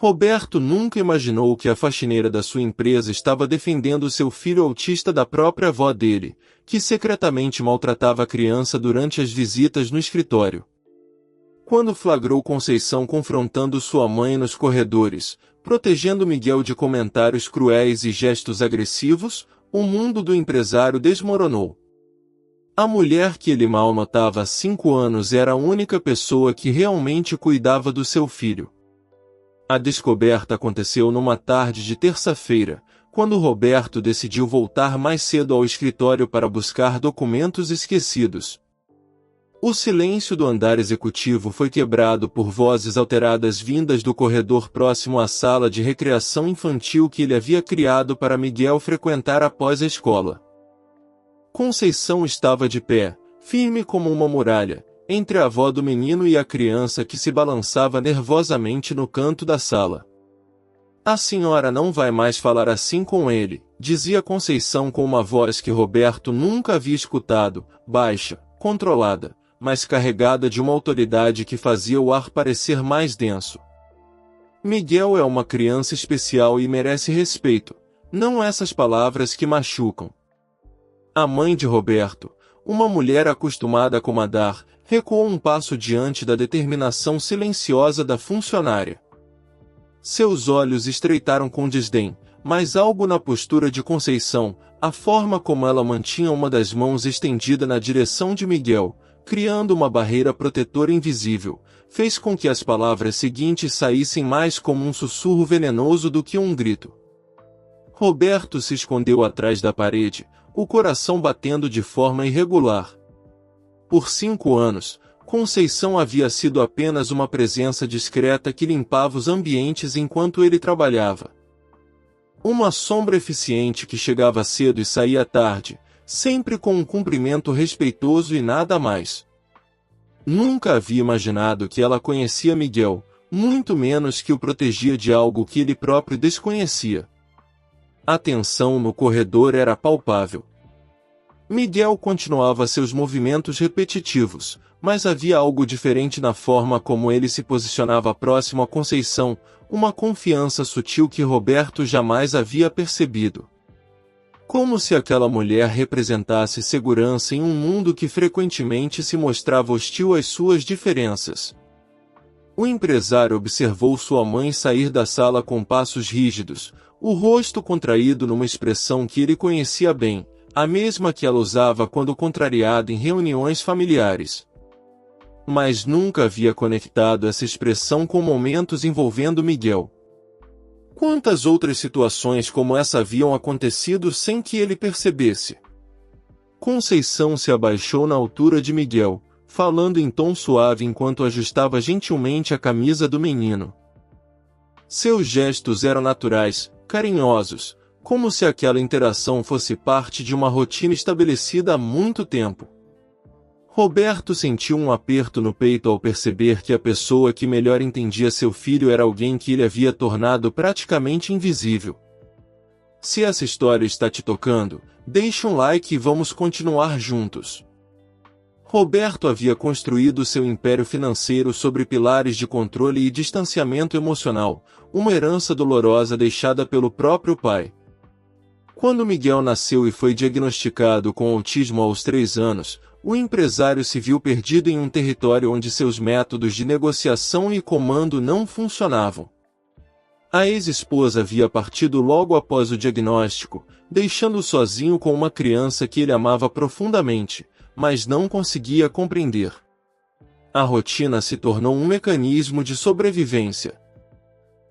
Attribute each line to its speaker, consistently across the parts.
Speaker 1: Roberto nunca imaginou que a faxineira da sua empresa estava defendendo seu filho autista da própria avó dele, que secretamente maltratava a criança durante as visitas no escritório. Quando flagrou Conceição confrontando sua mãe nos corredores, protegendo Miguel de comentários cruéis e gestos agressivos, o mundo do empresário desmoronou. A mulher que ele mal notava há 5 anos era a única pessoa que realmente cuidava do seu filho. A descoberta aconteceu numa tarde de terça-feira, quando Roberto decidiu voltar mais cedo ao escritório para buscar documentos esquecidos. O silêncio do andar executivo foi quebrado por vozes alteradas vindas do corredor próximo à sala de recreação infantil que ele havia criado para Miguel frequentar após a escola. Conceição estava de pé, firme como uma muralha, entre a avó do menino e a criança que se balançava nervosamente no canto da sala. "A senhora não vai mais falar assim com ele", dizia Conceição com uma voz que Roberto nunca havia escutado, baixa, controlada, mas carregada de uma autoridade que fazia o ar parecer mais denso. "Miguel é uma criança especial e merece respeito, não essas palavras que machucam." A mãe de Roberto, uma mulher acostumada a comandar, recuou um passo diante da determinação silenciosa da funcionária. Seus olhos estreitaram com desdém, mas algo na postura de Conceição, a forma como ela mantinha uma das mãos estendida na direção de Miguel, criando uma barreira protetora invisível, fez com que as palavras seguintes saíssem mais como um sussurro venenoso do que um grito. Roberto se escondeu atrás da parede, o coração batendo de forma irregular. Por 5 anos, Conceição havia sido apenas uma presença discreta que limpava os ambientes enquanto ele trabalhava. Uma sombra eficiente que chegava cedo e saía tarde, sempre com um cumprimento respeitoso e nada mais. Nunca havia imaginado que ela conhecia Miguel, muito menos que o protegia de algo que ele próprio desconhecia. A tensão no corredor era palpável. Miguel continuava seus movimentos repetitivos, mas havia algo diferente na forma como ele se posicionava próximo à Conceição, uma confiança sutil que Roberto jamais havia percebido. Como se aquela mulher representasse segurança em um mundo que frequentemente se mostrava hostil às suas diferenças. O empresário observou sua mãe sair da sala com passos rígidos, o rosto contraído numa expressão que ele conhecia bem, a mesma que ela usava quando contrariada em reuniões familiares. Mas nunca havia conectado essa expressão com momentos envolvendo Miguel. Quantas outras situações como essa haviam acontecido sem que ele percebesse? Conceição se abaixou na altura de Miguel, falando em tom suave enquanto ajustava gentilmente a camisa do menino. Seus gestos eram naturais, carinhosos, como se aquela interação fosse parte de uma rotina estabelecida há muito tempo. Roberto sentiu um aperto no peito ao perceber que a pessoa que melhor entendia seu filho era alguém que ele havia tornado praticamente invisível. Se essa história está te tocando, deixe um like e vamos continuar juntos. Roberto havia construído seu império financeiro sobre pilares de controle e distanciamento emocional, uma herança dolorosa deixada pelo próprio pai. Quando Miguel nasceu e foi diagnosticado com autismo aos 3 anos, o empresário se viu perdido em um território onde seus métodos de negociação e comando não funcionavam. A ex-esposa havia partido logo após o diagnóstico, deixando-o sozinho com uma criança que ele amava profundamente, mas não conseguia compreender. A rotina se tornou um mecanismo de sobrevivência.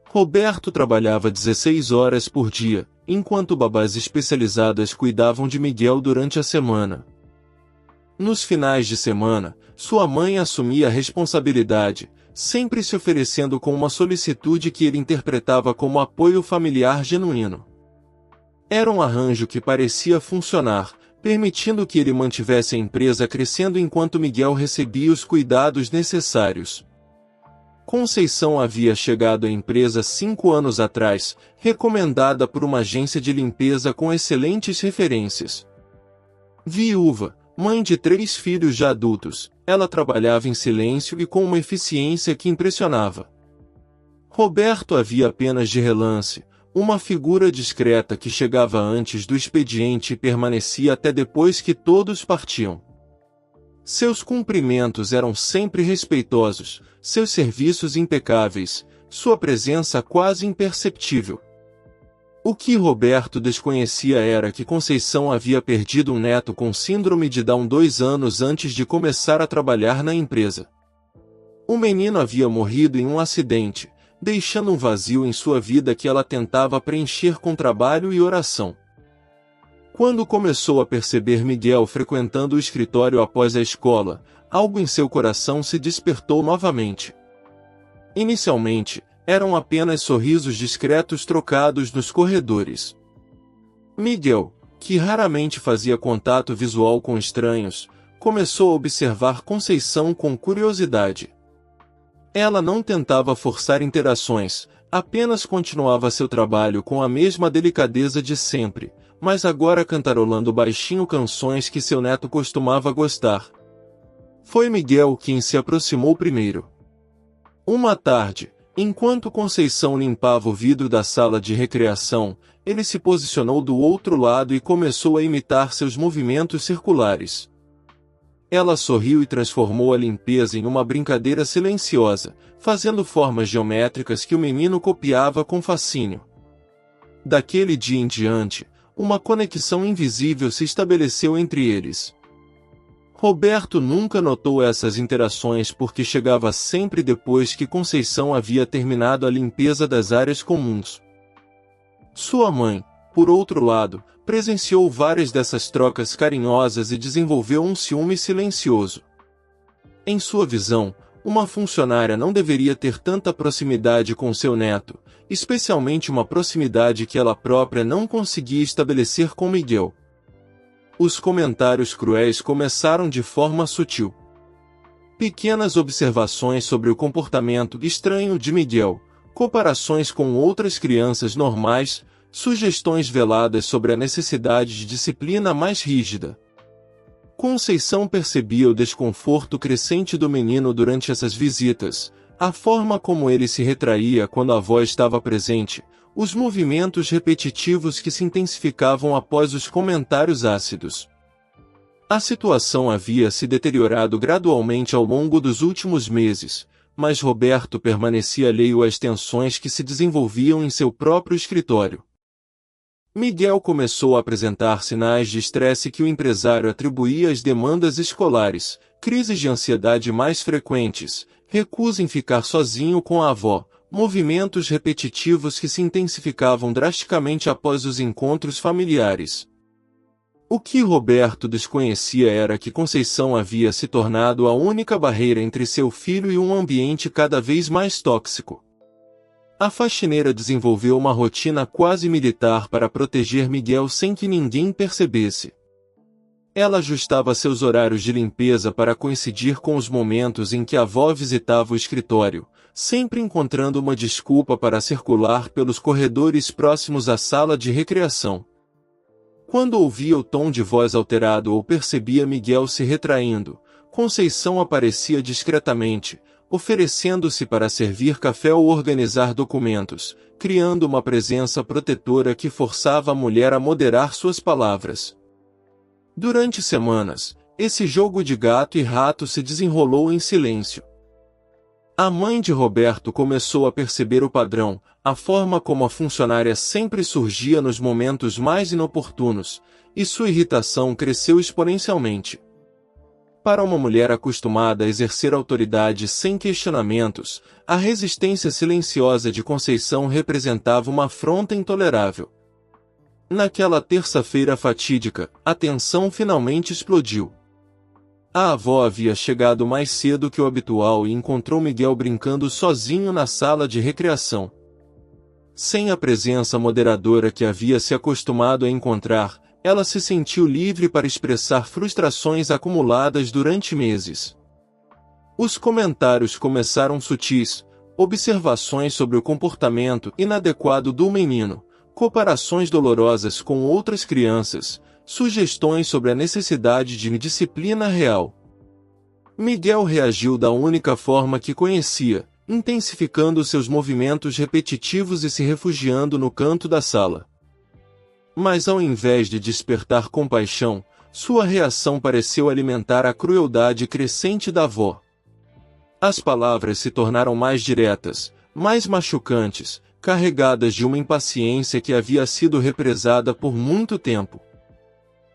Speaker 1: Roberto trabalhava 16 horas por dia, enquanto babás especializadas cuidavam de Miguel durante a semana. Nos finais de semana, sua mãe assumia a responsabilidade, sempre se oferecendo com uma solicitude que ele interpretava como apoio familiar genuíno. Era um arranjo que parecia funcionar, permitindo que ele mantivesse a empresa crescendo enquanto Miguel recebia os cuidados necessários. Conceição havia chegado à empresa 5 anos atrás, recomendada por uma agência de limpeza com excelentes referências. Viúva, mãe de 3 filhos já adultos, ela trabalhava em silêncio e com uma eficiência que impressionava. Roberto a via apenas de relance, uma figura discreta que chegava antes do expediente e permanecia até depois que todos partiam. Seus cumprimentos eram sempre respeitosos, seus serviços impecáveis, sua presença quase imperceptível. O que Roberto desconhecia era que Conceição havia perdido um neto com síndrome de Down 2 anos antes de começar a trabalhar na empresa. O menino havia morrido em um acidente, deixando um vazio em sua vida que ela tentava preencher com trabalho e oração. Quando começou a perceber Miguel frequentando o escritório após a escola, algo em seu coração se despertou novamente. Inicialmente, eram apenas sorrisos discretos trocados nos corredores. Miguel, que raramente fazia contato visual com estranhos, começou a observar Conceição com curiosidade. Ela não tentava forçar interações, apenas continuava seu trabalho com a mesma delicadeza de sempre, mas agora cantarolando baixinho canções que seu neto costumava gostar. Foi Miguel quem se aproximou primeiro. Uma tarde, enquanto Conceição limpava o vidro da sala de recreação, ele se posicionou do outro lado e começou a imitar seus movimentos circulares. Ela sorriu e transformou a limpeza em uma brincadeira silenciosa, fazendo formas geométricas que o menino copiava com fascínio. Daquele dia em diante, uma conexão invisível se estabeleceu entre eles. Roberto nunca notou essas interações porque chegava sempre depois que Conceição havia terminado a limpeza das áreas comuns. Sua mãe, por outro lado, presenciou várias dessas trocas carinhosas e desenvolveu um ciúme silencioso. Em sua visão, uma funcionária não deveria ter tanta proximidade com seu neto, especialmente uma proximidade que ela própria não conseguia estabelecer com Miguel. Os comentários cruéis começaram de forma sutil. Pequenas observações sobre o comportamento estranho de Miguel, comparações com outras crianças normais, sugestões veladas sobre a necessidade de disciplina mais rígida. Conceição percebia o desconforto crescente do menino durante essas visitas, a forma como ele se retraía quando a avó estava presente, os movimentos repetitivos que se intensificavam após os comentários ácidos. A situação havia se deteriorado gradualmente ao longo dos últimos meses, mas Roberto permanecia alheio às tensões que se desenvolviam em seu próprio escritório. Miguel começou a apresentar sinais de estresse que o empresário atribuía às demandas escolares, crises de ansiedade mais frequentes, recusa em ficar sozinho com a avó, movimentos repetitivos que se intensificavam drasticamente após os encontros familiares. O que Roberto desconhecia era que Conceição havia se tornado a única barreira entre seu filho e um ambiente cada vez mais tóxico. A faxineira desenvolveu uma rotina quase militar para proteger Miguel sem que ninguém percebesse. Ela ajustava seus horários de limpeza para coincidir com os momentos em que a avó visitava o escritório, sempre encontrando uma desculpa para circular pelos corredores próximos à sala de recreação. Quando ouvia o tom de voz alterado ou percebia Miguel se retraindo, Conceição aparecia discretamente, oferecendo-se para servir café ou organizar documentos, criando uma presença protetora que forçava a mulher a moderar suas palavras. Durante semanas, esse jogo de gato e rato se desenrolou em silêncio. A mãe de Roberto começou a perceber o padrão, a forma como a funcionária sempre surgia nos momentos mais inoportunos, e sua irritação cresceu exponencialmente. Para uma mulher acostumada a exercer autoridade sem questionamentos, a resistência silenciosa de Conceição representava uma afronta intolerável. Naquela terça-feira fatídica, a tensão finalmente explodiu. A avó havia chegado mais cedo que o habitual e encontrou Miguel brincando sozinho na sala de recreação. Sem a presença moderadora que havia se acostumado a encontrar, ela se sentiu livre para expressar frustrações acumuladas durante meses. Os comentários começaram sutis, observações sobre o comportamento inadequado do menino, comparações dolorosas com outras crianças, sugestões sobre a necessidade de disciplina real. Miguel reagiu da única forma que conhecia, intensificando seus movimentos repetitivos e se refugiando no canto da sala. Mas ao invés de despertar compaixão, sua reação pareceu alimentar a crueldade crescente da avó. As palavras se tornaram mais diretas, mais machucantes, carregadas de uma impaciência que havia sido represada por muito tempo.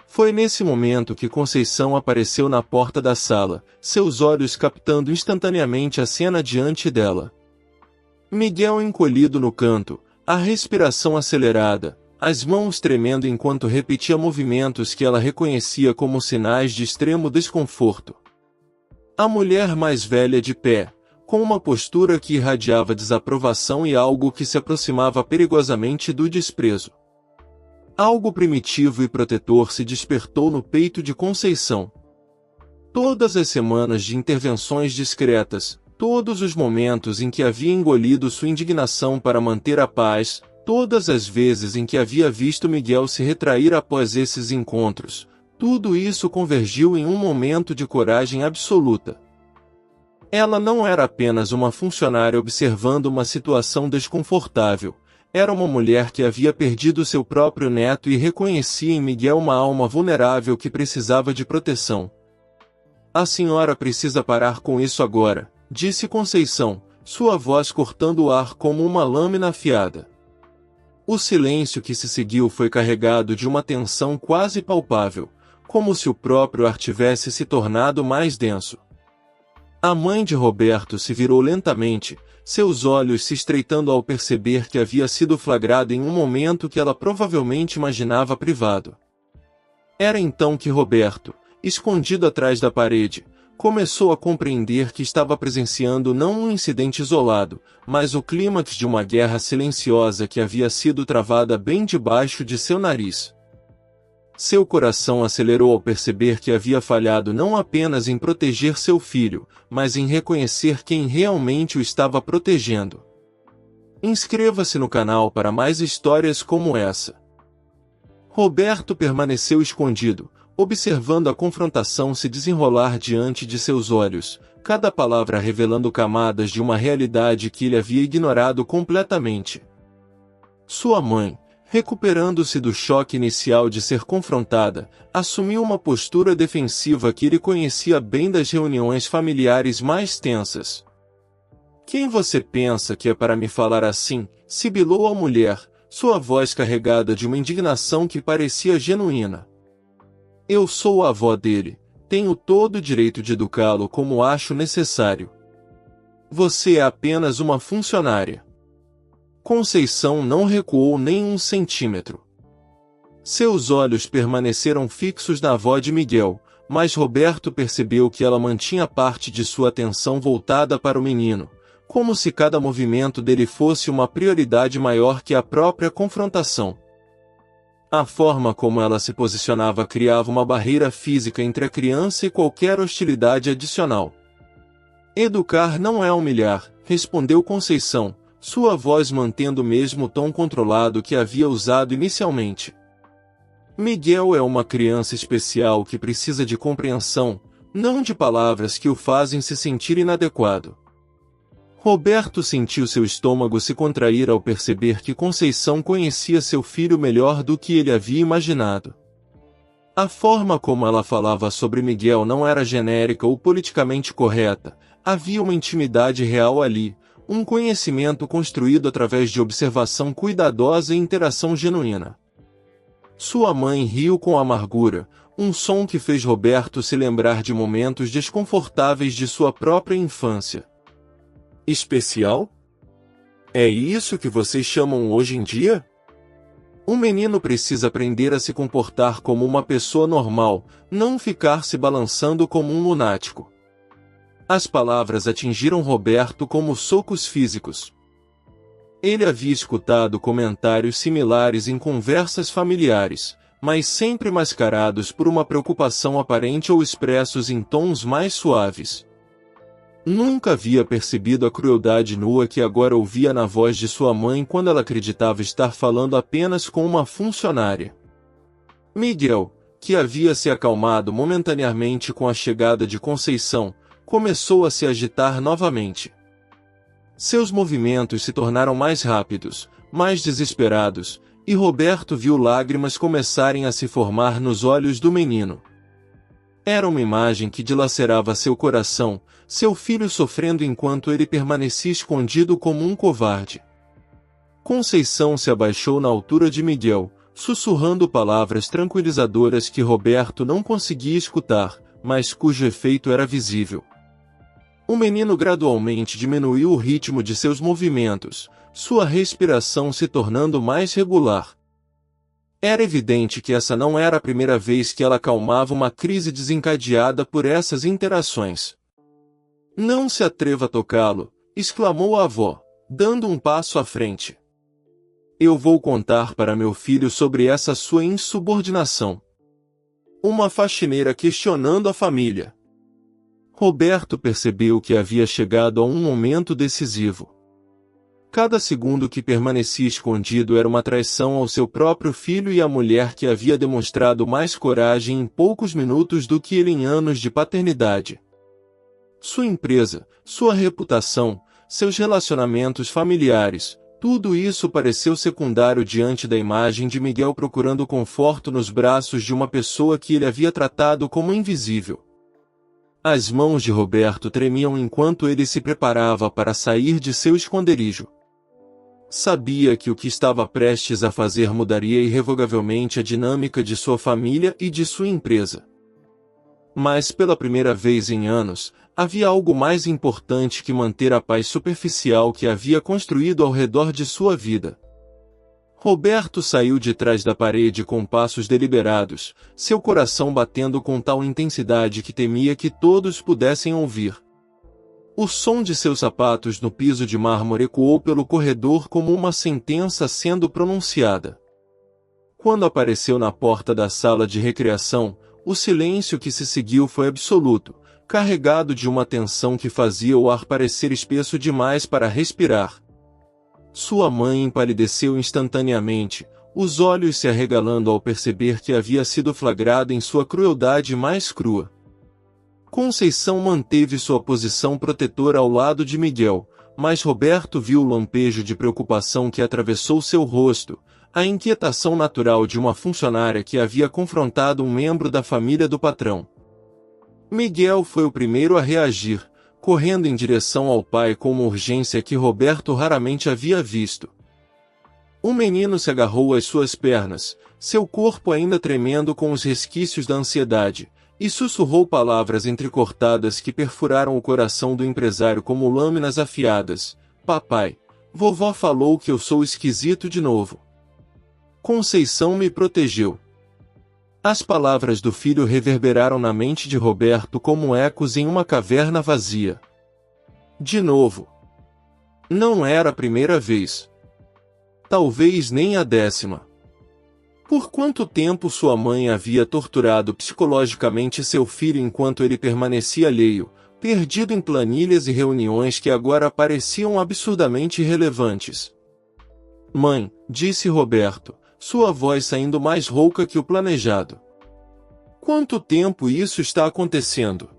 Speaker 1: Foi nesse momento que Conceição apareceu na porta da sala, seus olhos captando instantaneamente a cena diante dela. Miguel encolhido no canto, a respiração acelerada, as mãos tremendo enquanto repetia movimentos que ela reconhecia como sinais de extremo desconforto. A mulher mais velha de pé, com uma postura que irradiava desaprovação e algo que se aproximava perigosamente do desprezo. Algo primitivo e protetor se despertou no peito de Conceição. Todas as semanas de intervenções discretas, todos os momentos em que havia engolido sua indignação para manter a paz, todas as vezes em que havia visto Miguel se retrair após esses encontros, tudo isso convergiu em um momento de coragem absoluta. Ela não era apenas uma funcionária observando uma situação desconfortável, era uma mulher que havia perdido seu próprio neto e reconhecia em Miguel uma alma vulnerável que precisava de proteção. A senhora precisa parar com isso agora, disse Conceição, sua voz cortando o ar como uma lâmina afiada. O silêncio que se seguiu foi carregado de uma tensão quase palpável, como se o próprio ar tivesse se tornado mais denso. A mãe de Roberto se virou lentamente, seus olhos se estreitando ao perceber que havia sido flagrado em um momento que ela provavelmente imaginava privado. Era então que Roberto, escondido atrás da parede, começou a compreender que estava presenciando não um incidente isolado, mas o clímax de uma guerra silenciosa que havia sido travada bem debaixo de seu nariz. Seu coração acelerou ao perceber que havia falhado não apenas em proteger seu filho, mas em reconhecer quem realmente o estava protegendo. Inscreva-se no canal para mais histórias como essa. Roberto permaneceu escondido, observando a confrontação se desenrolar diante de seus olhos, cada palavra revelando camadas de uma realidade que ele havia ignorado completamente. Sua mãe, recuperando-se do choque inicial de ser confrontada, assumiu uma postura defensiva que ele conhecia bem das reuniões familiares mais tensas. "Quem você pensa que é para me falar assim?", sibilou a mulher, sua voz carregada de uma indignação que parecia genuína. "Eu sou a avó dele, tenho todo o direito de educá-lo como acho necessário. Você é apenas uma funcionária." Conceição não recuou nem um centímetro. Seus olhos permaneceram fixos na avó de Miguel, mas Roberto percebeu que ela mantinha parte de sua atenção voltada para o menino, como se cada movimento dele fosse uma prioridade maior que a própria confrontação. A forma como ela se posicionava criava uma barreira física entre a criança e qualquer hostilidade adicional. "Educar não é humilhar", respondeu Conceição, sua voz mantendo o mesmo tom controlado que havia usado inicialmente. "Miguel é uma criança especial que precisa de compreensão, não de palavras que o fazem se sentir inadequado." Roberto sentiu seu estômago se contrair ao perceber que Conceição conhecia seu filho melhor do que ele havia imaginado. A forma como ela falava sobre Miguel não era genérica ou politicamente correta, havia uma intimidade real ali, um conhecimento construído através de observação cuidadosa e interação genuína. Sua mãe riu com amargura, um som que fez Roberto se lembrar de momentos desconfortáveis de sua própria infância. "Especial? É isso que vocês chamam hoje em dia? Um menino precisa aprender a se comportar como uma pessoa normal, não ficar se balançando como um lunático." As palavras atingiram Roberto como socos físicos. Ele havia escutado comentários similares em conversas familiares, mas sempre mascarados por uma preocupação aparente ou expressos em tons mais suaves. Nunca havia percebido a crueldade nua que agora ouvia na voz de sua mãe quando ela acreditava estar falando apenas com uma funcionária. Miguel, que havia se acalmado momentaneamente com a chegada de Conceição, começou a se agitar novamente. Seus movimentos se tornaram mais rápidos, mais desesperados, e Roberto viu lágrimas começarem a se formar nos olhos do menino. Era uma imagem que dilacerava seu coração, seu filho sofrendo enquanto ele permanecia escondido como um covarde. Conceição se abaixou na altura de Miguel, sussurrando palavras tranquilizadoras que Roberto não conseguia escutar, mas cujo efeito era visível. O menino gradualmente diminuiu o ritmo de seus movimentos, sua respiração se tornando mais regular. Era evidente que essa não era a primeira vez que ela acalmava uma crise desencadeada por essas interações. "Não se atreva a tocá-lo", exclamou a avó, dando um passo à frente. "Eu vou contar para meu filho sobre essa sua insubordinação." Uma faxineira questionando a família. Roberto percebeu que havia chegado a um momento decisivo. Cada segundo que permanecia escondido era uma traição ao seu próprio filho e à mulher que havia demonstrado mais coragem em poucos minutos do que ele em anos de paternidade. Sua empresa, sua reputação, seus relacionamentos familiares, tudo isso pareceu secundário diante da imagem de Miguel procurando conforto nos braços de uma pessoa que ele havia tratado como invisível. As mãos de Roberto tremiam enquanto ele se preparava para sair de seu esconderijo. Sabia que o que estava prestes a fazer mudaria irrevogavelmente a dinâmica de sua família e de sua empresa. Mas pela primeira vez em anos, havia algo mais importante que manter a paz superficial que havia construído ao redor de sua vida. Roberto saiu de trás da parede com passos deliberados, seu coração batendo com tal intensidade que temia que todos pudessem ouvir. O som de seus sapatos no piso de mármore ecoou pelo corredor como uma sentença sendo pronunciada. Quando apareceu na porta da sala de recreação, o silêncio que se seguiu foi absoluto, carregado de uma tensão que fazia o ar parecer espesso demais para respirar. Sua mãe empalideceu instantaneamente, os olhos se arregalando ao perceber que havia sido flagrado em sua crueldade mais crua. Conceição manteve sua posição protetora ao lado de Miguel, mas Roberto viu o lampejo de preocupação que atravessou seu rosto, a inquietação natural de uma funcionária que havia confrontado um membro da família do patrão. Miguel foi o primeiro a reagir, correndo em direção ao pai com uma urgência que Roberto raramente havia visto. O menino se agarrou às suas pernas, seu corpo ainda tremendo com os resquícios da ansiedade, e sussurrou palavras entrecortadas que perfuraram o coração do empresário como lâminas afiadas. "Papai, vovó falou que eu sou esquisito de novo. Conceição me protegeu." As palavras do filho reverberaram na mente de Roberto como ecos em uma caverna vazia. De novo. Não era a primeira vez. Talvez nem a 10ª. Por quanto tempo sua mãe havia torturado psicologicamente seu filho enquanto ele permanecia alheio, perdido em planilhas e reuniões que agora pareciam absurdamente irrelevantes. "Mãe", disse Roberto, sua voz saindo mais rouca que o planejado. "Quanto tempo isso está acontecendo?"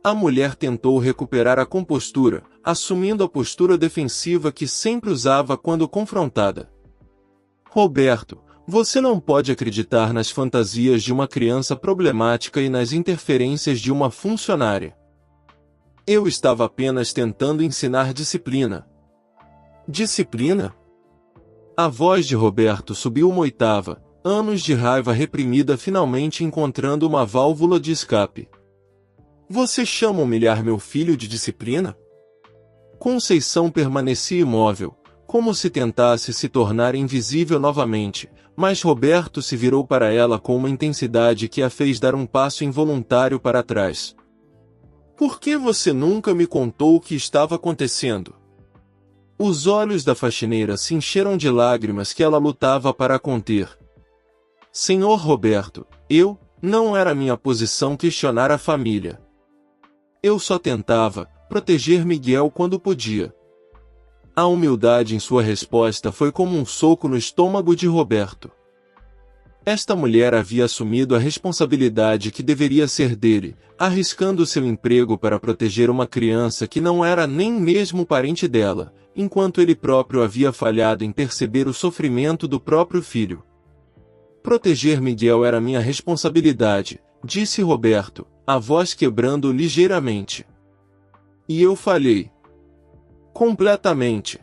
Speaker 1: A mulher tentou recuperar a compostura, assumindo a postura defensiva que sempre usava quando confrontada. "Roberto, você não pode acreditar nas fantasias de uma criança problemática e nas interferências de uma funcionária. Eu estava apenas tentando ensinar disciplina." "Disciplina?" A voz de Roberto subiu uma oitava, anos de raiva reprimida finalmente encontrando uma válvula de escape. "Você chama humilhar meu filho de disciplina?" Conceição permanecia imóvel, como se tentasse se tornar invisível novamente, mas Roberto se virou para ela com uma intensidade que a fez dar um passo involuntário para trás. "Por que você nunca me contou o que estava acontecendo?" Os olhos da faxineira se encheram de lágrimas que ela lutava para conter. "Senhor Roberto, não era minha posição questionar a família. Eu só tentava proteger Miguel quando podia." A humildade em sua resposta foi como um soco no estômago de Roberto. Esta mulher havia assumido a responsabilidade que deveria ser dele, arriscando seu emprego para proteger uma criança que não era nem mesmo parente dela, enquanto ele próprio havia falhado em perceber o sofrimento do próprio filho. Proteger Miguel era minha responsabilidade, disse Roberto, a voz quebrando ligeiramente. E eu falhei. Completamente.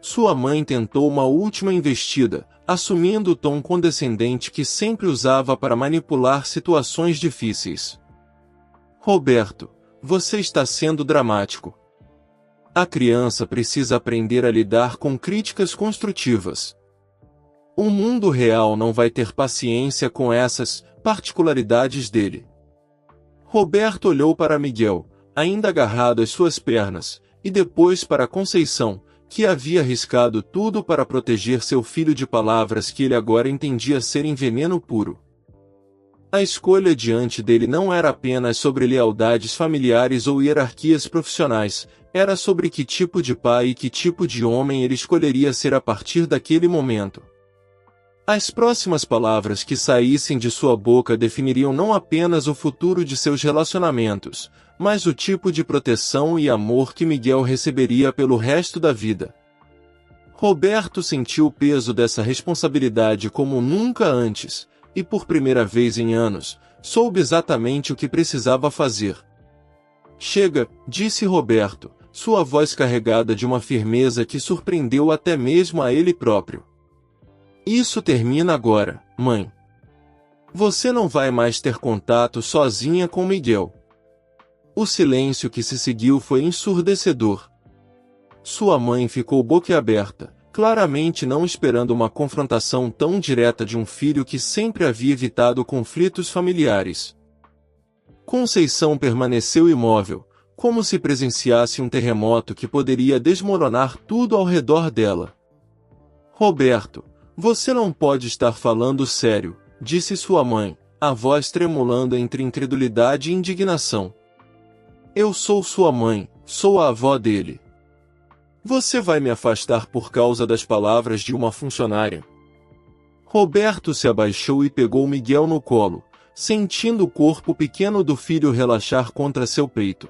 Speaker 1: Sua mãe tentou uma última investida, assumindo o tom condescendente que sempre usava para manipular situações difíceis. Roberto, você está sendo dramático. A criança precisa aprender a lidar com críticas construtivas. O mundo real não vai ter paciência com essas particularidades dele. Roberto olhou para Miguel, ainda agarrado às suas pernas, e depois para Conceição, que havia arriscado tudo para proteger seu filho de palavras que ele agora entendia serem veneno puro. A escolha diante dele não era apenas sobre lealdades familiares ou hierarquias profissionais, era sobre que tipo de pai e que tipo de homem ele escolheria ser a partir daquele momento. As próximas palavras que saíssem de sua boca definiriam não apenas o futuro de seus relacionamentos, mas o tipo de proteção e amor que Miguel receberia pelo resto da vida. Roberto sentiu o peso dessa responsabilidade como nunca antes, e por primeira vez em anos, soube exatamente o que precisava fazer. Chega, disse Roberto, sua voz carregada de uma firmeza que surpreendeu até mesmo a ele próprio. Isso termina agora, mãe. Você não vai mais ter contato sozinha com Miguel. O silêncio que se seguiu foi ensurdecedor. Sua mãe ficou boquiaberta, claramente não esperando uma confrontação tão direta de um filho que sempre havia evitado conflitos familiares. Conceição permaneceu imóvel, como se presenciasse um terremoto que poderia desmoronar tudo ao redor dela. Roberto, você não pode estar falando sério, disse sua mãe, a voz tremulando entre incredulidade e indignação. Eu sou sua mãe, sou a avó dele. Você vai me afastar por causa das palavras de uma funcionária? Roberto se abaixou e pegou Miguel no colo, sentindo o corpo pequeno do filho relaxar contra seu peito.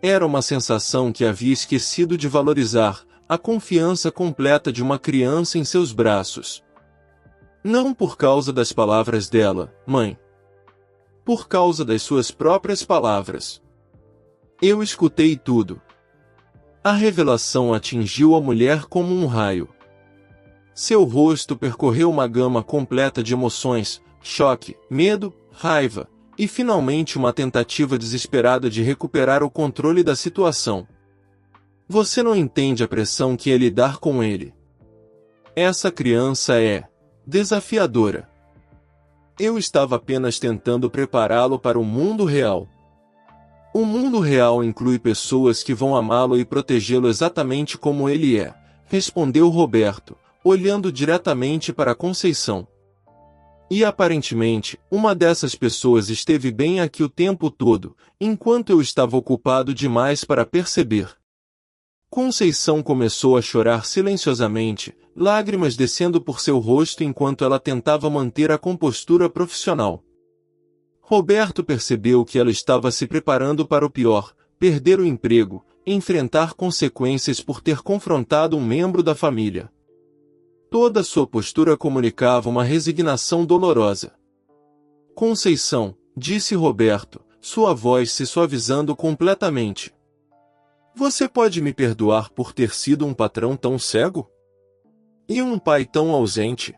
Speaker 1: Era uma sensação que havia esquecido de valorizar, a confiança completa de uma criança em seus braços. Não por causa das palavras dela, mãe. Por causa das suas próprias palavras. Eu escutei tudo. A revelação atingiu a mulher como um raio. Seu rosto percorreu uma gama completa de emoções, choque, medo, raiva, e finalmente uma tentativa desesperada de recuperar o controle da situação. Você não entende a pressão que é lidar com ele. Essa criança é desafiadora. Eu estava apenas tentando prepará-lo para o mundo real. O mundo real inclui pessoas que vão amá-lo e protegê-lo exatamente como ele é, respondeu Roberto, olhando diretamente para Conceição. E aparentemente, uma dessas pessoas esteve bem aqui o tempo todo, enquanto eu estava ocupado demais para perceber. Conceição começou a chorar silenciosamente, lágrimas descendo por seu rosto enquanto ela tentava manter a compostura profissional. Roberto percebeu que ela estava se preparando para o pior, perder o emprego, enfrentar consequências por ter confrontado um membro da família. Toda sua postura comunicava uma resignação dolorosa. Conceição, disse Roberto, sua voz se suavizando completamente. Você pode me perdoar por ter sido um patrão tão cego? E um pai tão ausente?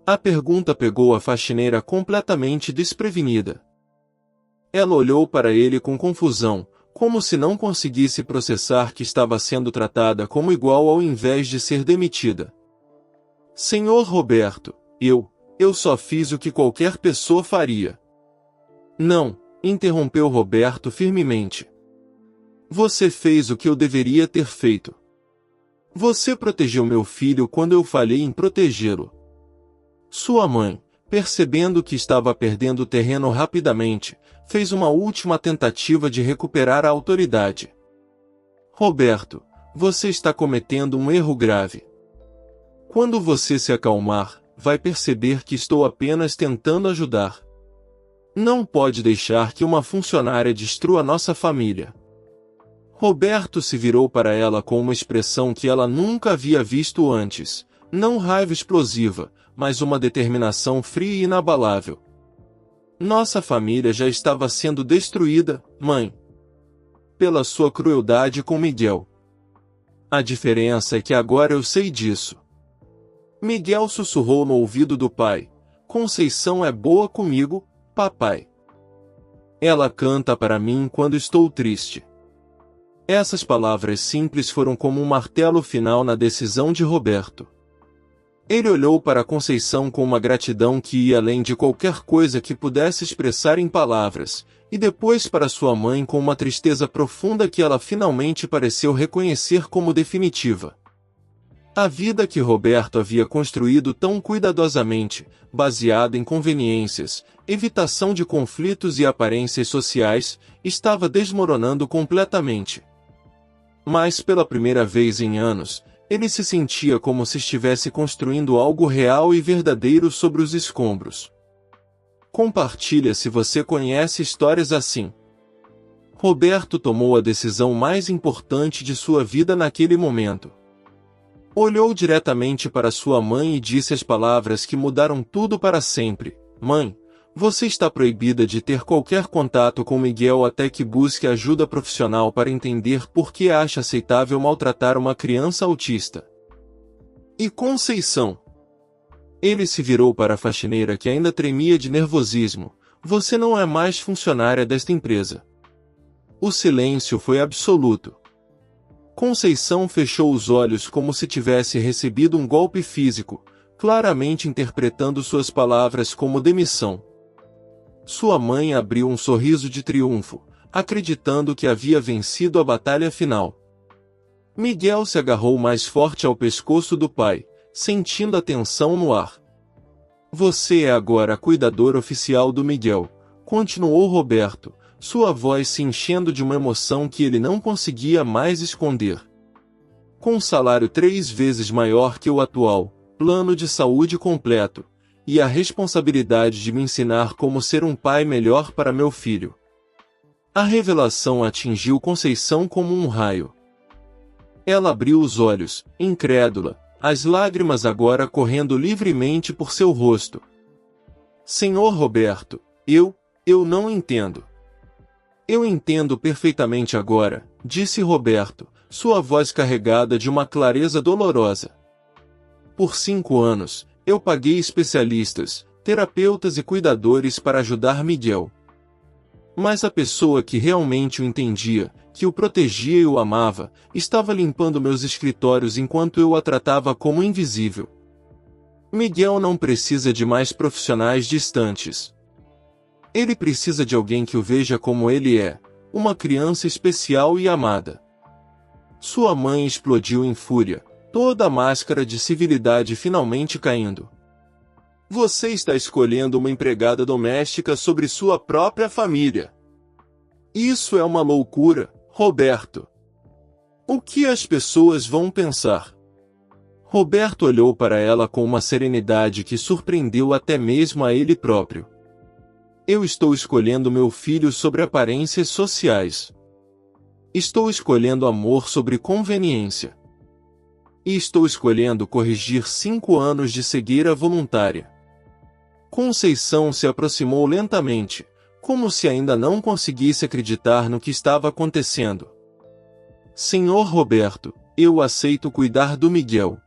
Speaker 1: A pergunta pegou a faxineira completamente desprevenida. Ela olhou para ele com confusão, como se não conseguisse processar que estava sendo tratada como igual ao invés de ser demitida. Senhor Roberto, eu só fiz o que qualquer pessoa faria. Não, interrompeu Roberto firmemente. Você fez o que eu deveria ter feito. Você protegeu meu filho quando eu falhei em protegê-lo. Sua mãe, percebendo que estava perdendo terreno rapidamente, fez uma última tentativa de recuperar a autoridade. Roberto, você está cometendo um erro grave. Quando você se acalmar, vai perceber que estou apenas tentando ajudar. Não pode deixar que uma funcionária destrua nossa família. Roberto se virou para ela com uma expressão que ela nunca havia visto antes, não raiva explosiva, mas uma determinação fria e inabalável. Nossa família já estava sendo destruída, mãe. Pela sua crueldade com Miguel. A diferença é que agora eu sei disso. Miguel sussurrou no ouvido do pai. Conceição é boa comigo, papai. Ela canta para mim quando estou triste. Essas palavras simples foram como um martelo final na decisão de Roberto. Ele olhou para Conceição com uma gratidão que ia além de qualquer coisa que pudesse expressar em palavras, e depois para sua mãe com uma tristeza profunda que ela finalmente pareceu reconhecer como definitiva. A vida que Roberto havia construído tão cuidadosamente, baseada em conveniências, evitação de conflitos e aparências sociais, estava desmoronando completamente. Mas pela primeira vez em anos, ele se sentia como se estivesse construindo algo real e verdadeiro sobre os escombros. Compartilha se você conhece histórias assim. Roberto tomou a decisão mais importante de sua vida naquele momento. Olhou diretamente para sua mãe e disse as palavras que mudaram tudo para sempre. Mãe, você está proibida de ter qualquer contato com Miguel até que busque ajuda profissional para entender por que acha aceitável maltratar uma criança autista. E Conceição? Ele se virou para a faxineira que ainda tremia de nervosismo. Você não é mais funcionária desta empresa. O silêncio foi absoluto. Conceição fechou os olhos como se tivesse recebido um golpe físico, claramente interpretando suas palavras como demissão. Sua mãe abriu um sorriso de triunfo, acreditando que havia vencido a batalha final. Miguel se agarrou mais forte ao pescoço do pai, sentindo a tensão no ar. Você é agora a cuidadora oficial do Miguel, continuou Roberto, sua voz se enchendo de uma emoção que ele não conseguia mais esconder. Com um salário 3 vezes maior que o atual, plano de saúde completo, e a responsabilidade de me ensinar como ser um pai melhor para meu filho. A revelação atingiu Conceição como um raio. Ela abriu os olhos, incrédula, as lágrimas agora correndo livremente por seu rosto. Senhor Roberto, eu não entendo. Eu entendo perfeitamente agora, disse Roberto, sua voz carregada de uma clareza dolorosa. Por 5 anos, eu paguei especialistas, terapeutas e cuidadores para ajudar Miguel. Mas a pessoa que realmente o entendia, que o protegia e o amava, estava limpando meus escritórios enquanto eu a tratava como invisível. Miguel não precisa de mais profissionais distantes. Ele precisa de alguém que o veja como ele é, uma criança especial e amada. Sua mãe explodiu em fúria, toda a máscara de civilidade finalmente caindo. Você está escolhendo uma empregada doméstica sobre sua própria família. Isso é uma loucura, Roberto. O que as pessoas vão pensar? Roberto olhou para ela com uma serenidade que surpreendeu até mesmo a ele próprio. Eu estou escolhendo meu filho sobre aparências sociais. Estou escolhendo amor sobre conveniência. E estou escolhendo corrigir 5 anos de cegueira voluntária. Conceição se aproximou lentamente, como se ainda não conseguisse acreditar no que estava acontecendo. Senhor Roberto, eu aceito cuidar do Miguel.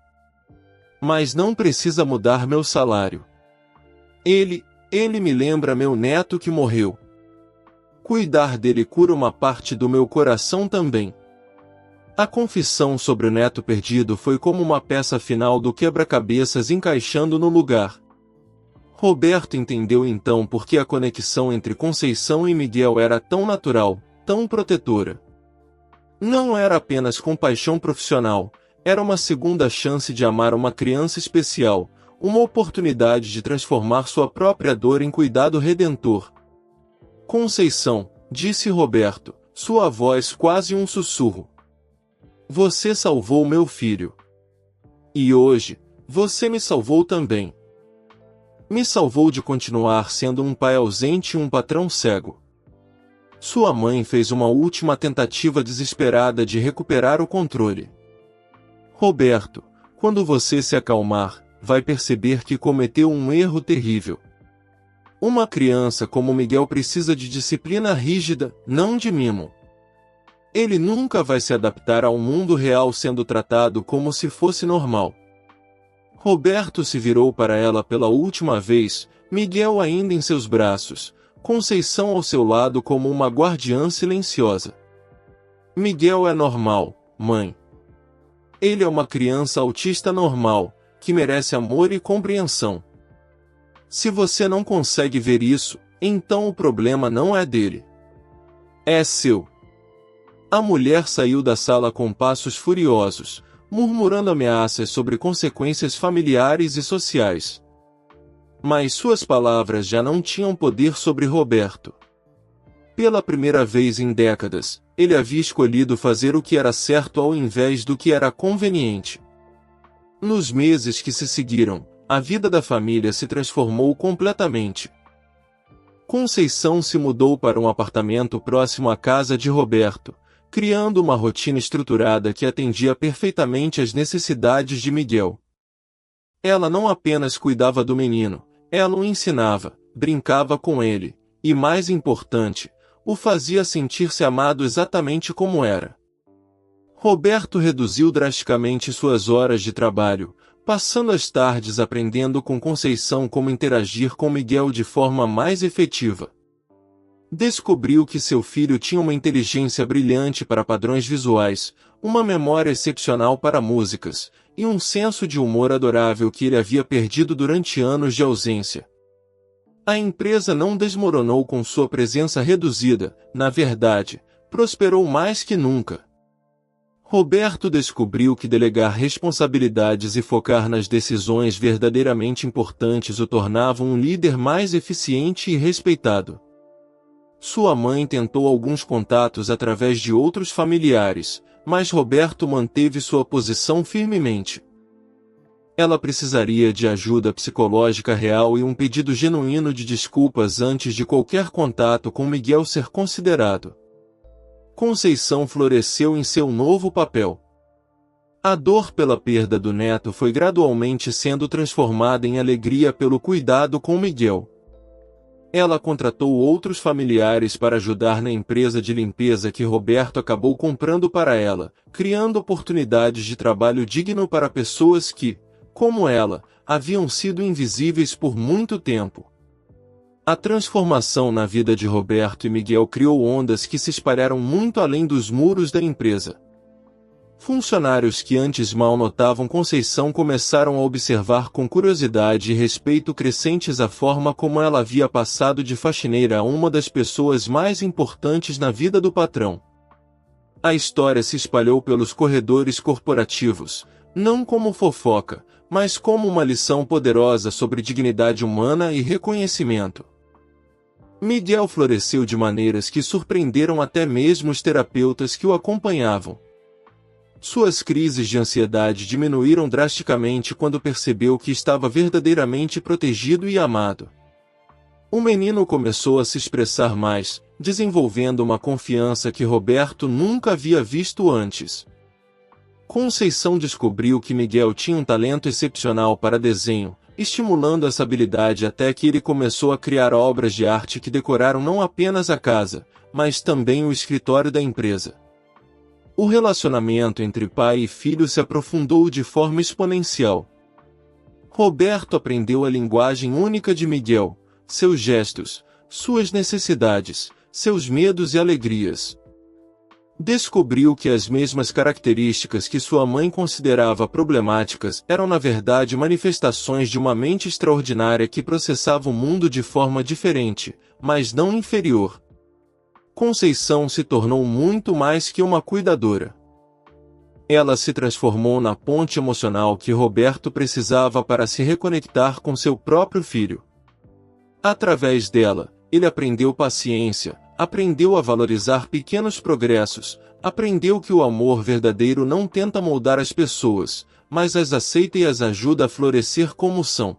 Speaker 1: Mas não precisa mudar meu salário. Ele me lembra meu neto que morreu. Cuidar dele cura uma parte do meu coração também. A confissão sobre o neto perdido foi como uma peça final do quebra-cabeças encaixando no lugar. Roberto entendeu então por que a conexão entre Conceição e Miguel era tão natural, tão protetora. Não era apenas compaixão profissional, era uma segunda chance de amar uma criança especial, uma oportunidade de transformar sua própria dor em cuidado redentor. Conceição, disse Roberto, sua voz quase um sussurro. Você salvou meu filho. E hoje, você me salvou também. Me salvou de continuar sendo um pai ausente e um patrão cego. Sua mãe fez uma última tentativa desesperada de recuperar o controle. Roberto, quando você se acalmar, vai perceber que cometeu um erro terrível. Uma criança como Miguel precisa de disciplina rígida, não de mimo. Ele nunca vai se adaptar ao mundo real sendo tratado como se fosse normal. Roberto se virou para ela pela última vez, Miguel ainda em seus braços, Conceição ao seu lado como uma guardiã silenciosa. Miguel é normal, mãe. Ele é uma criança autista normal, que merece amor e compreensão. Se você não consegue ver isso, então o problema não é dele. É seu. A mulher saiu da sala com passos furiosos, murmurando ameaças sobre consequências familiares e sociais. Mas suas palavras já não tinham poder sobre Roberto. Pela primeira vez em décadas, ele havia escolhido fazer o que era certo ao invés do que era conveniente. Nos meses que se seguiram, a vida da família se transformou completamente. Conceição se mudou para um apartamento próximo à casa de Roberto, criando uma rotina estruturada que atendia perfeitamente às necessidades de Miguel. Ela não apenas cuidava do menino, ela o ensinava, brincava com ele, e mais importante, o fazia sentir-se amado exatamente como era. Roberto reduziu drasticamente suas horas de trabalho, passando as tardes aprendendo com Conceição como interagir com Miguel de forma mais efetiva. Descobriu que seu filho tinha uma inteligência brilhante para padrões visuais, uma memória excepcional para músicas, e um senso de humor adorável que ele havia perdido durante anos de ausência. A empresa não desmoronou com sua presença reduzida, na verdade, prosperou mais que nunca. Roberto descobriu que delegar responsabilidades e focar nas decisões verdadeiramente importantes o tornavam um líder mais eficiente e respeitado. Sua mãe tentou alguns contatos através de outros familiares, mas Roberto manteve sua posição firmemente. Ela precisaria de ajuda psicológica real e um pedido genuíno de desculpas antes de qualquer contato com Miguel ser considerado. Conceição floresceu em seu novo papel. A dor pela perda do neto foi gradualmente sendo transformada em alegria pelo cuidado com Miguel. Ela contratou outros familiares para ajudar na empresa de limpeza que Roberto acabou comprando para ela, criando oportunidades de trabalho digno para pessoas que, como ela, haviam sido invisíveis por muito tempo. A transformação na vida de Roberto e Miguel criou ondas que se espalharam muito além dos muros da empresa. Funcionários que antes mal notavam Conceição começaram a observar com curiosidade e respeito crescentes a forma como ela havia passado de faxineira a uma das pessoas mais importantes na vida do patrão. A história se espalhou pelos corredores corporativos, não como fofoca, mas como uma lição poderosa sobre dignidade humana e reconhecimento. Miguel floresceu de maneiras que surpreenderam até mesmo os terapeutas que o acompanhavam. Suas crises de ansiedade diminuíram drasticamente quando percebeu que estava verdadeiramente protegido e amado. O menino começou a se expressar mais, desenvolvendo uma confiança que Roberto nunca havia visto antes. Conceição descobriu que Miguel tinha um talento excepcional para desenho, estimulando essa habilidade até que ele começou a criar obras de arte que decoraram não apenas a casa, mas também o escritório da empresa. O relacionamento entre pai e filho se aprofundou de forma exponencial. Roberto aprendeu a linguagem única de Miguel, seus gestos, suas necessidades, seus medos e alegrias. Descobriu que as mesmas características que sua mãe considerava problemáticas eram na verdade manifestações de uma mente extraordinária que processava o mundo de forma diferente, mas não inferior. Conceição se tornou muito mais que uma cuidadora. Ela se transformou na ponte emocional que Roberto precisava para se reconectar com seu próprio filho. Através dela, ele aprendeu paciência, aprendeu a valorizar pequenos progressos, aprendeu que o amor verdadeiro não tenta moldar as pessoas, mas as aceita e as ajuda a florescer como são.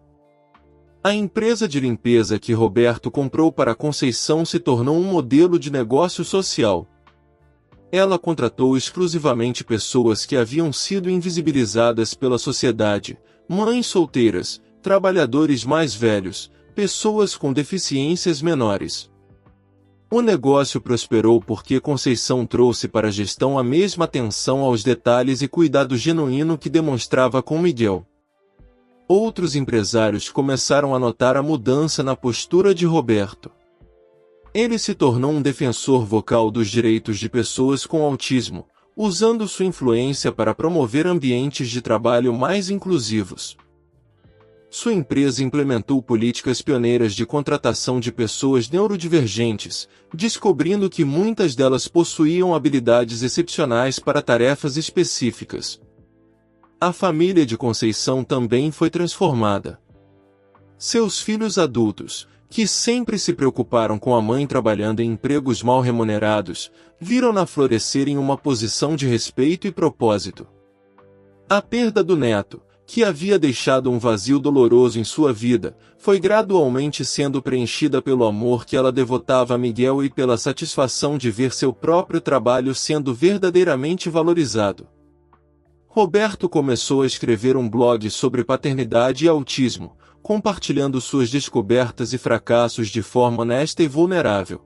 Speaker 1: A empresa de limpeza que Roberto comprou para Conceição se tornou um modelo de negócio social. Ela contratou exclusivamente pessoas que haviam sido invisibilizadas pela sociedade, mães solteiras, trabalhadores mais velhos, pessoas com deficiências menores. O negócio prosperou porque Conceição trouxe para a gestão a mesma atenção aos detalhes e cuidado genuíno que demonstrava com Miguel. Outros empresários começaram a notar a mudança na postura de Roberto. Ele se tornou um defensor vocal dos direitos de pessoas com autismo, usando sua influência para promover ambientes de trabalho mais inclusivos. Sua empresa implementou políticas pioneiras de contratação de pessoas neurodivergentes, descobrindo que muitas delas possuíam habilidades excepcionais para tarefas específicas. A família de Conceição também foi transformada. Seus filhos adultos, que sempre se preocuparam com a mãe trabalhando em empregos mal remunerados, viram-na florescer em uma posição de respeito e propósito. A perda do neto, que havia deixado um vazio doloroso em sua vida, foi gradualmente sendo preenchida pelo amor que ela devotava a Miguel e pela satisfação de ver seu próprio trabalho sendo verdadeiramente valorizado. Roberto começou a escrever um blog sobre paternidade e autismo, compartilhando suas descobertas e fracassos de forma honesta e vulnerável.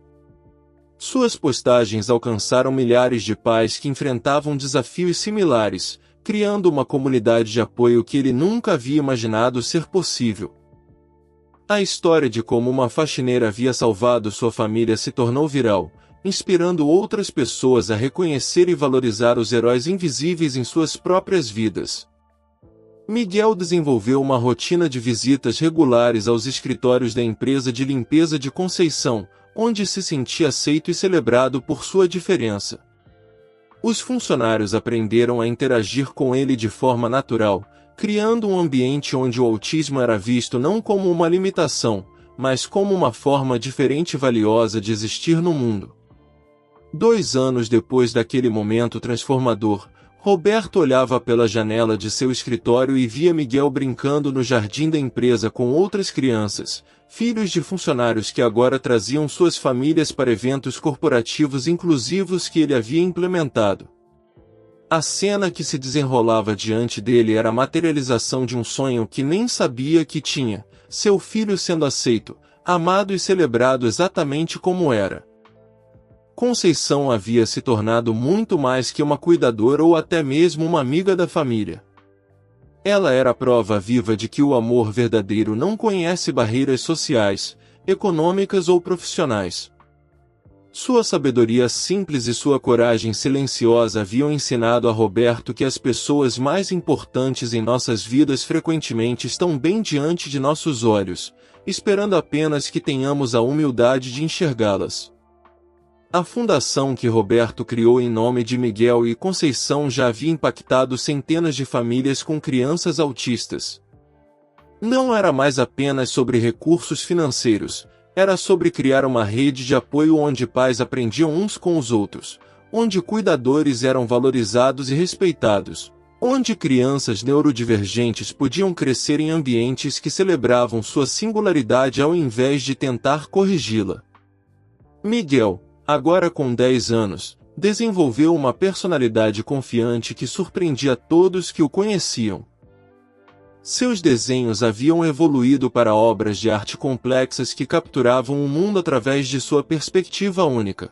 Speaker 1: Suas postagens alcançaram milhares de pais que enfrentavam desafios similares, criando uma comunidade de apoio que ele nunca havia imaginado ser possível. A história de como uma faxineira havia salvado sua família se tornou viral, inspirando outras pessoas a reconhecer e valorizar os heróis invisíveis em suas próprias vidas. Miguel desenvolveu uma rotina de visitas regulares aos escritórios da empresa de limpeza de Conceição, onde se sentia aceito e celebrado por sua diferença. Os funcionários aprenderam a interagir com ele de forma natural, criando um ambiente onde o autismo era visto não como uma limitação, mas como uma forma diferente e valiosa de existir no mundo. 2 anos depois daquele momento transformador, Roberto olhava pela janela de seu escritório e via Miguel brincando no jardim da empresa com outras crianças, filhos de funcionários que agora traziam suas famílias para eventos corporativos inclusivos que ele havia implementado. A cena que se desenrolava diante dele era a materialização de um sonho que nem sabia que tinha, seu filho sendo aceito, amado e celebrado exatamente como era. Conceição havia se tornado muito mais que uma cuidadora ou até mesmo uma amiga da família. Ela era a prova viva de que o amor verdadeiro não conhece barreiras sociais, econômicas ou profissionais. Sua sabedoria simples e sua coragem silenciosa haviam ensinado a Roberto que as pessoas mais importantes em nossas vidas frequentemente estão bem diante de nossos olhos, esperando apenas que tenhamos a humildade de enxergá-las. A fundação que Roberto criou em nome de Miguel e Conceição já havia impactado centenas de famílias com crianças autistas. Não era mais apenas sobre recursos financeiros, era sobre criar uma rede de apoio onde pais aprendiam uns com os outros, onde cuidadores eram valorizados e respeitados, onde crianças neurodivergentes podiam crescer em ambientes que celebravam sua singularidade ao invés de tentar corrigi-la. Miguel, agora com 10 anos, desenvolveu uma personalidade confiante que surpreendia todos que o conheciam. Seus desenhos haviam evoluído para obras de arte complexas que capturavam o mundo através de sua perspectiva única.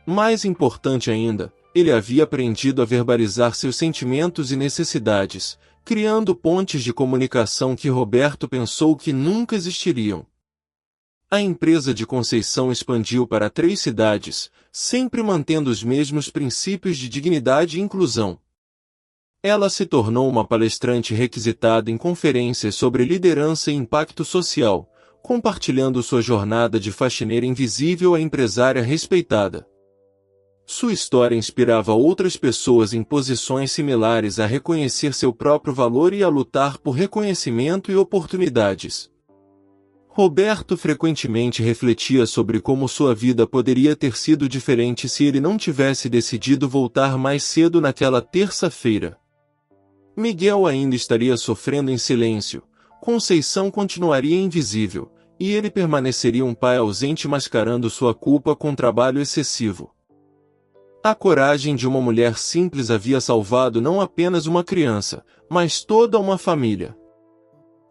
Speaker 1: Mais importante ainda, ele havia aprendido a verbalizar seus sentimentos e necessidades, criando pontes de comunicação que Roberto pensou que nunca existiriam. A empresa de Conceição expandiu para 3 cidades, sempre mantendo os mesmos princípios de dignidade e inclusão. Ela se tornou uma palestrante requisitada em conferências sobre liderança e impacto social, compartilhando sua jornada de faxineira invisível a empresária respeitada. Sua história inspirava outras pessoas em posições similares a reconhecer seu próprio valor e a lutar por reconhecimento e oportunidades. Roberto frequentemente refletia sobre como sua vida poderia ter sido diferente se ele não tivesse decidido voltar mais cedo naquela terça-feira. Miguel ainda estaria sofrendo em silêncio, Conceição continuaria invisível, e ele permaneceria um pai ausente mascarando sua culpa com trabalho excessivo. A coragem de uma mulher simples havia salvado não apenas uma criança, mas toda uma família.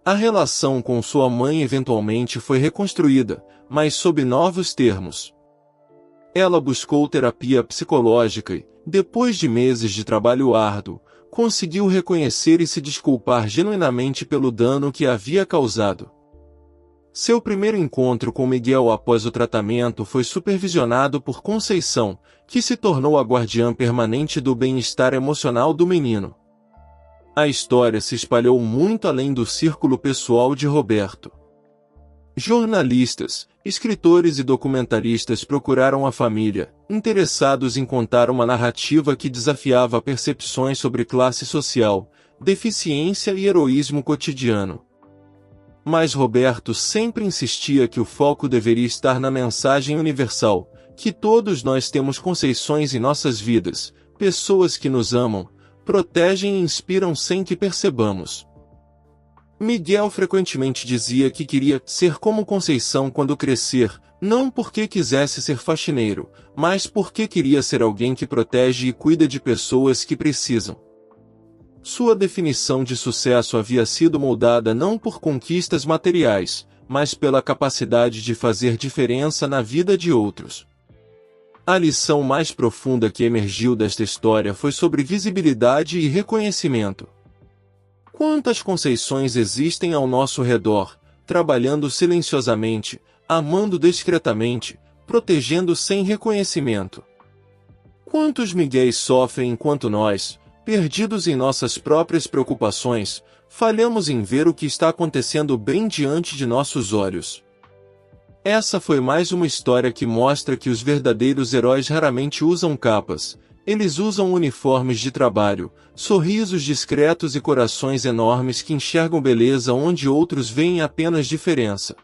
Speaker 1: A relação com sua mãe eventualmente foi reconstruída, mas sob novos termos. Ela buscou terapia psicológica e, depois de meses de trabalho árduo, conseguiu reconhecer e se desculpar genuinamente pelo dano que havia causado. Seu primeiro encontro com Miguel após o tratamento foi supervisionado por Conceição, que se tornou a guardiã permanente do bem-estar emocional do menino. A história se espalhou muito além do círculo pessoal de Roberto. Jornalistas, escritores e documentaristas procuraram a família, interessados em contar uma narrativa que desafiava percepções sobre classe social, deficiência e heroísmo cotidiano. Mas Roberto sempre insistia que o foco deveria estar na mensagem universal, que todos nós temos Conceições em nossas vidas, pessoas que nos amam, protegem e inspiram sem que percebamos. Miguel frequentemente dizia que queria ser como Conceição quando crescer, não porque quisesse ser faxineiro, mas porque queria ser alguém que protege e cuida de pessoas que precisam. Sua definição de sucesso havia sido moldada não por conquistas materiais, mas pela capacidade de fazer diferença na vida de outros. A lição mais profunda que emergiu desta história foi sobre visibilidade e reconhecimento. Quantas Conceições existem ao nosso redor, trabalhando silenciosamente, amando discretamente, protegendo sem reconhecimento? Quantos Miguéis sofrem enquanto nós, perdidos em nossas próprias preocupações, falhamos em ver o que está acontecendo bem diante de nossos olhos? Essa foi mais uma história que mostra que os verdadeiros heróis raramente usam capas. Eles usam uniformes de trabalho, sorrisos discretos e corações enormes que enxergam beleza onde outros veem apenas diferença.